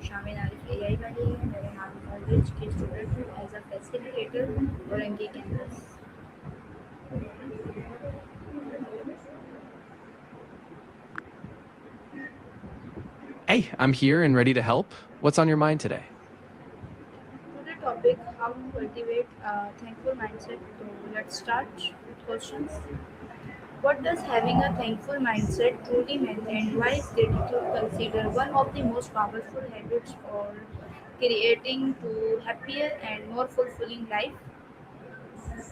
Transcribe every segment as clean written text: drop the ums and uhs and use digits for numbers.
शामिल आरिफ एआई वाली है मेरे नाम कॉलेज की स्टूडेंट हूँ एज अ फैसिलिटेटर और एंकी campus. Hey, I'm here and ready to help. What's on your mind today? Today topic how to cultivate a thankful mindset. So let's start with questions. What does having a thankful mindset truly mean and why is gratitude considered one of the most powerful habits for creating to happier and more fulfilling life?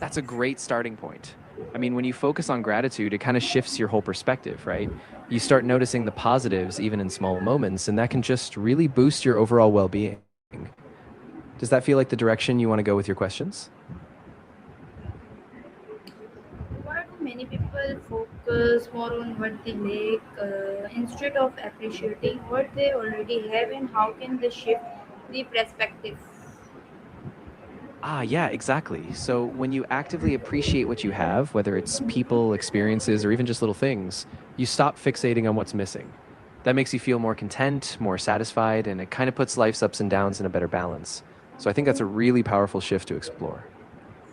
That's a great starting point. I mean, when you focus on gratitude, it kind of shifts your whole perspective, right? You start noticing the positives even in small moments, and that can just really boost your overall well being. Does that feel like the direction you want to go with your questions? Why do many people focus more on what they lack instead of appreciating what they already have and how can they shift the perspective? Yeah, exactly. So when you actively appreciate what you have, whether it's people, experiences, or even just little things, you stop fixating on what's missing. That makes you feel more content, more satisfied, and it kind of puts life's ups and downs in a better balance. So I think that's a really powerful shift to explore.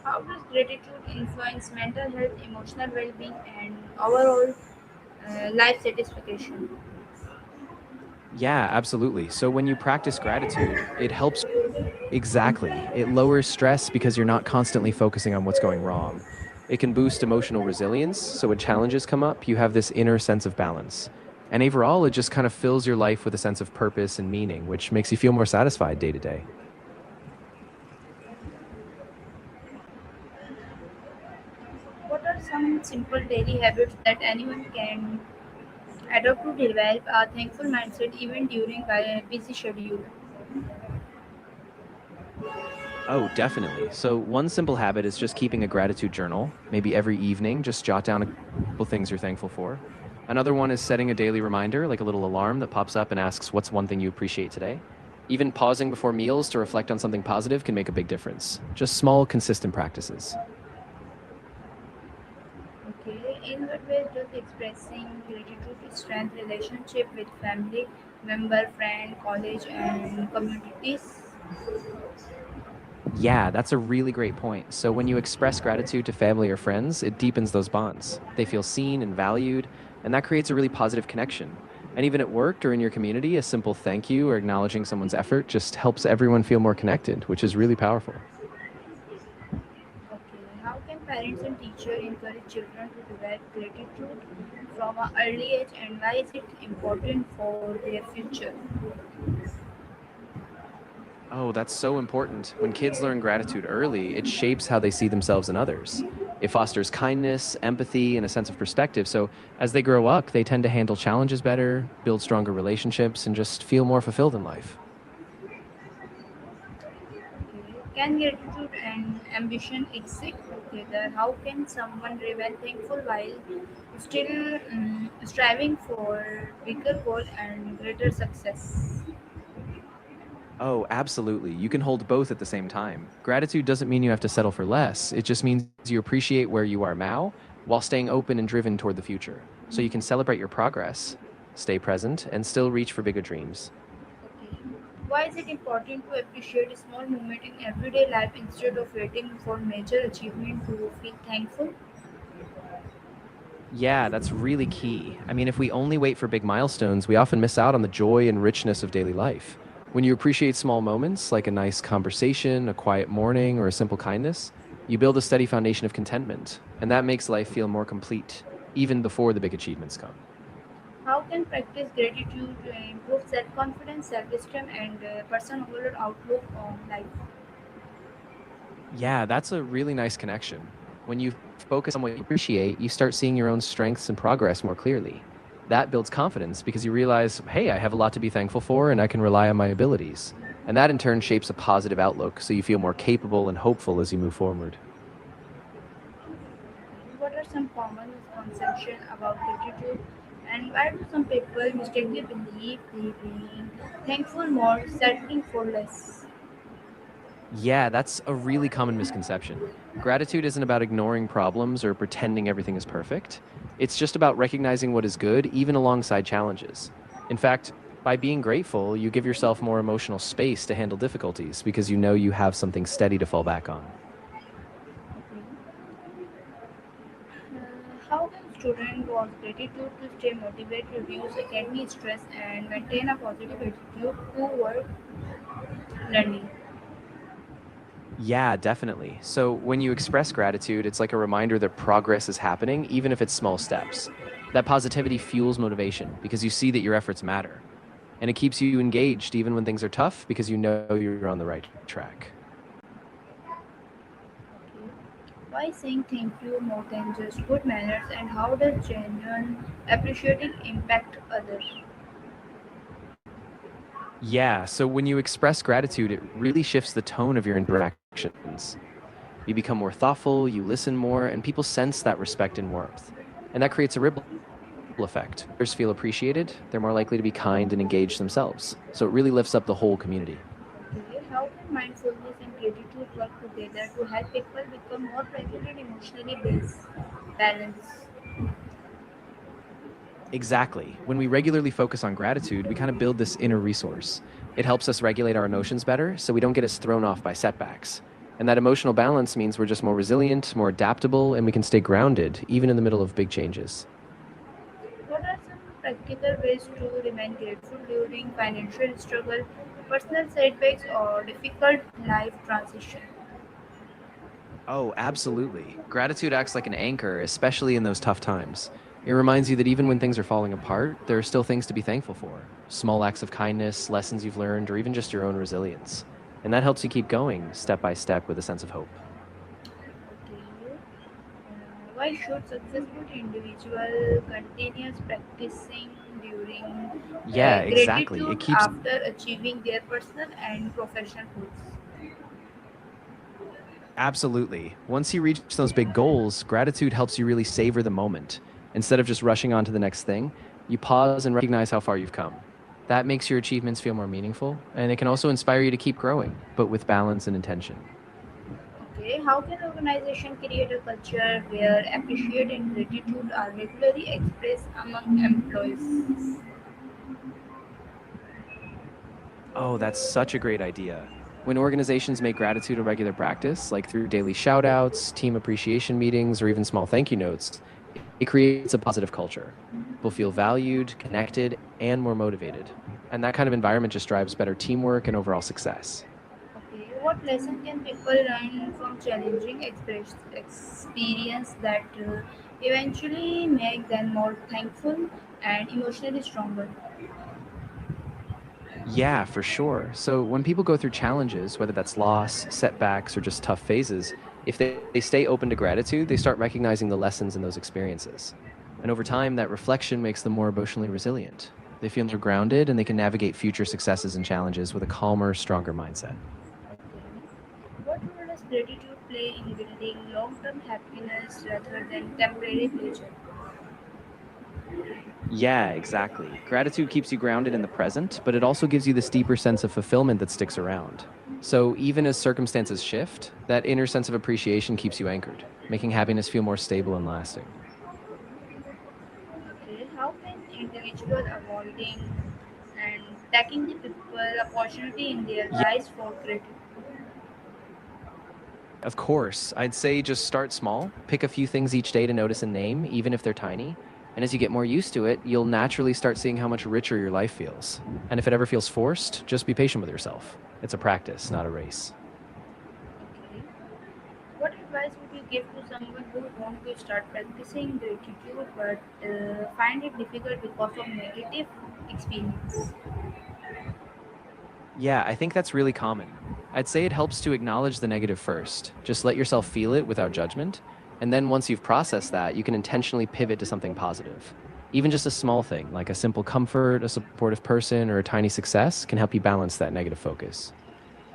How does gratitude influence mental health, emotional well-being, and overall life satisfaction? Yeah, absolutely. So when you practice gratitude, it helps. Exactly. It lowers stress because you're not constantly focusing on what's going wrong. It can boost emotional resilience. So when challenges come up, you have this inner sense of balance. And overall, it just kind of fills your life with a sense of purpose and meaning, which makes you feel more satisfied day to day. What are some simple daily habits that anyone can adopt to develop a thankful mindset even during a busy schedule? Oh, definitely. So, one simple habit is just keeping a gratitude journal. Maybe every evening, just jot down a couple things you're thankful for. Another one is setting a daily reminder, like a little alarm that pops up and asks, "What's one thing you appreciate today?" Even pausing before meals to reflect on something positive can make a big difference. Just small, consistent practices. Okay, in what ways does expressing gratitude strengthen relationship with family, member, friend, college, and communities? Yeah, that's a really great point. So, when you express gratitude to family or friends, it deepens those bonds. They feel seen and valued, and that creates a really positive connection. And even at work or in your community, a simple thank you or acknowledging someone's effort just helps everyone feel more connected, which is really powerful. Okay, how can parents and teachers encourage children to develop gratitude from an early age, and why is it important for their future? Oh, that's so important. When kids learn gratitude early, it shapes how they see themselves and others. It fosters kindness, empathy, and a sense of perspective. So, as they grow up, they tend to handle challenges better, build stronger relationships, and just feel more fulfilled in life. Okay, can gratitude and ambition exist together? How can someone remain thankful while still striving for bigger goal and greater success? Oh, absolutely. You can hold both at the same time. Gratitude doesn't mean you have to settle for less. It just means you appreciate where you are now while staying open and driven toward the future. So you can celebrate your progress, stay present, and still reach for bigger dreams. Okay. Why is it important to appreciate a small moment in everyday life instead of waiting for major achievement to feel thankful? Yeah, that's really key. I mean, if we only wait for big milestones, we often miss out on the joy and richness of daily life. When you appreciate small moments, like a nice conversation, a quiet morning, or a simple kindness, you build a steady foundation of contentment, and that makes life feel more complete, even before the big achievements come. How can practice gratitude improve self-confidence, self-esteem, and personal overall outlook on life? Yeah, that's a really nice connection. When you focus on what you appreciate, you start seeing your own strengths and progress more clearly. That builds confidence because you realize, hey, I have a lot to be thankful for and I can rely on my abilities. And that in turn shapes a positive outlook so you feel more capable and hopeful as you move forward. What are some common misconceptions about gratitude, and why do some people mistakenly believe they being thankful more, settling for less? Yeah, that's a really common misconception. Gratitude isn't about ignoring problems or pretending everything is perfect. It's just about recognizing what is good, even alongside challenges. In fact, By being grateful, you give yourself more emotional space to handle difficulties because you know you have something steady to fall back on. Okay. How can students use gratitude to stay motivated, reduce academic stress, and maintain a positive attitude toward learning? Yeah, definitely. So when you express gratitude, it's like a reminder that progress is happening, even if it's small steps. That positivity fuels motivation because you see that your efforts matter. And it keeps you engaged even when things are tough because you know you're on the right track. Okay. Why saying thank you more than just good manners, and how does genuine appreciating impact others? Yeah, so when you express gratitude, it really shifts the tone of your interactions. You become more thoughtful, you listen more, and people sense that respect and warmth. And that creates a ripple effect. Others feel appreciated, they're more likely to be kind and engaged themselves. So it really lifts up the whole community. Okay. How can mindfulness and gratitude work together to help people become more present and emotionally balanced? Exactly. When we regularly focus on gratitude, we kind of build this inner resource. It helps us regulate our emotions better so we don't get as thrown off by setbacks. And that emotional balance means we're just more resilient, more adaptable, and we can stay grounded even in the middle of big changes. What are some practical ways to remain grateful during financial struggle, personal setbacks, or difficult life transition? Oh, absolutely. Gratitude acts like an anchor, especially in those tough times. It reminds you that even when things are falling apart, there are still things to be thankful for small acts of kindness, lessons you've learned, or even just your own resilience. And that helps you keep going step by step with a sense of hope. Okay. Why should successful individual continue practicing during Yeah, exactly. gratitude It keeps after achieving their personal and professional goals? Absolutely. Once you reach those big goals, gratitude helps you really savor the moment. Instead of just rushing on to the next thing, you pause and recognize how far you've come. That makes your achievements feel more meaningful, and it can also inspire you to keep growing, but with balance and intention. Okay, how can organization create a culture where appreciation and gratitude are regularly expressed among employees? Oh, that's such a great idea. When organizations make gratitude a regular practice, like through daily shout outs, team appreciation meetings, or even small thank you notes, it creates a positive culture. People feel valued, connected, and more motivated. And that kind of environment just drives better teamwork and overall success. Okay, what lesson can people learn from challenging experience that eventually make them more thankful and emotionally stronger? Yeah, for sure. So when people go through challenges, whether that's loss, setbacks, or just tough phases, if they stay open to gratitude, they start recognizing the lessons in those experiences. And over time, that reflection makes them more emotionally resilient. They feel more grounded and they can navigate future successes and challenges with a calmer, stronger mindset. Okay. What role does gratitude play in building long-term happiness rather than temporary pleasure? Yeah, exactly. Gratitude keeps you grounded in the present, but it also gives you this deeper sense of fulfillment that sticks around. So even as circumstances shift, that inner sense of appreciation keeps you anchored, making happiness feel more stable and lasting. Okay, how can individual avoiding and taking the people opportunity in their Yeah, lives for gratitude? of course. I'd say just start small, pick a few things each day to notice and name, even if they're tiny. And as you get more used to it, you'll naturally start seeing how much richer your life feels. And if it ever feels forced, just be patient with yourself. It's a practice, not a race. Okay. What advice would you give to someone who want to start practicing gratitude but find it difficult because of negative experience? Yeah, I think that's really common. I'd say it helps to acknowledge the negative first. Just let yourself feel it without judgment. And then once you've processed that, you can intentionally pivot to something positive. Even just a small thing, like a simple comfort, a supportive person, or a tiny success, can help you balance that negative focus.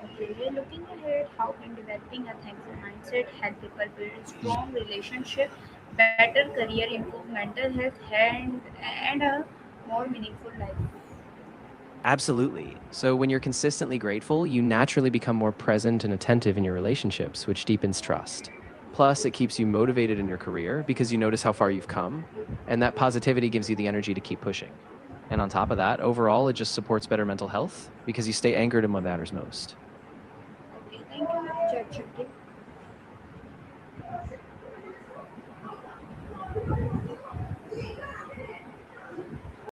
Okay, we're looking ahead. How can developing a thankful mindset help people build strong relationship, better career, improve mental health, and a more meaningful life? Absolutely. So, when you're consistently grateful, you naturally become more present and attentive in your relationships, which deepens trust. Plus, it keeps you motivated in your career because you notice how far you've come, and that positivity gives you the energy to keep pushing. And on top of that, overall, it just supports better mental health because you stay anchored in what matters most.